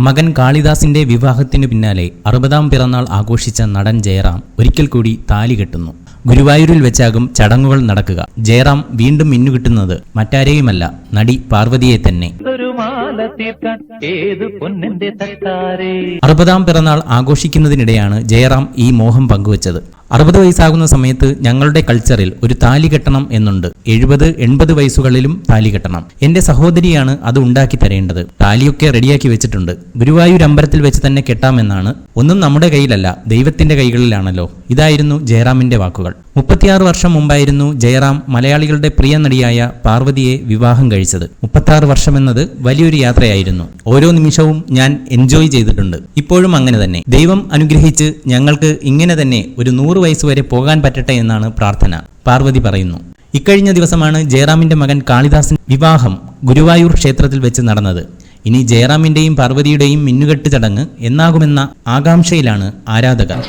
മകൻ കാളിദാസിന്റെ വിവാഹത്തിനു പിന്നാലെ 60-ാം പിറന്നാൾ ആഘോഷിച്ച നടൻ ജയറാം ഒരിക്കൽ കൂടി താലി കെട്ടുന്നു. ഗുരുവായൂരിൽ വെച്ചാകും ചടങ്ങുകൾ നടക്കുക. ജയറാം വീണ്ടും മിന്നുകിട്ടുന്നത് മറ്റാരെയുമല്ല, നടി പാർവതിയെ തന്നെ. 60-ാം പിറന്നാൾ ആഘോഷിക്കുന്നതിനിടെയാണ് ജയറാം ഈ മോഹം പങ്കുവച്ചത്. 60 വയസ്സാകുന്ന സമയത്ത് ഞങ്ങളുടെ കൾച്ചറിൽ ഒരു താലി കെട്ടണം എന്നുണ്ട്. 70-80 വയസ്സുകളിലും താലി കെട്ടണം. എന്റെ സഹോദരിയാണ് അത് ഉണ്ടാക്കി തരേണ്ടത്. താലിയൊക്കെ റെഡിയാക്കി വെച്ചിട്ടുണ്ട്. ഗുരുവായൂർ അമ്പലത്തിൽ വെച്ച് തന്നെ കെട്ടാമെന്നാണ്. ഒന്നും നമ്മുടെ കയ്യിലല്ല, ദൈവത്തിന്റെ കൈകളിലാണല്ലോ. ഇതായിരുന്നു ജയറാമിന്റെ വാക്കുകൾ. 36 വർഷം മുമ്പായിരുന്നു ജയറാം മലയാളികളുടെ പ്രിയ നടിയായ പാർവതിയെ വിവാഹം കഴിച്ചത്. 36 വർഷമെന്നത് വലിയൊരു യാത്രയായിരുന്നു. ഓരോ നിമിഷവും ഞാൻ എൻജോയ് ചെയ്തിട്ടുണ്ട്. ഇപ്പോഴും അങ്ങനെ തന്നെ. ദൈവം അനുഗ്രഹിച്ച് ഞങ്ങൾക്ക് ഇങ്ങനെ തന്നെ ഒരു 100 വയസ്സുവരെ പോകാൻ പറ്റട്ടെ എന്നാണ് പ്രാർത്ഥന, പാർവതി പറയുന്നു. ഇക്കഴിഞ്ഞ ദിവസമാണ് ജയറാമിന്റെ മകൻ കാളിദാസിന്റെ വിവാഹം ഗുരുവായൂർ ക്ഷേത്രത്തിൽ വെച്ച് നടന്നത്. ഇനി ജയറാമിന്റെയും പാർവതിയുടെയും മിന്നുകെട്ട് ചടങ്ങ് എന്നാകുമെന്ന ആകാംക്ഷയിലാണ് ആരാധകർ.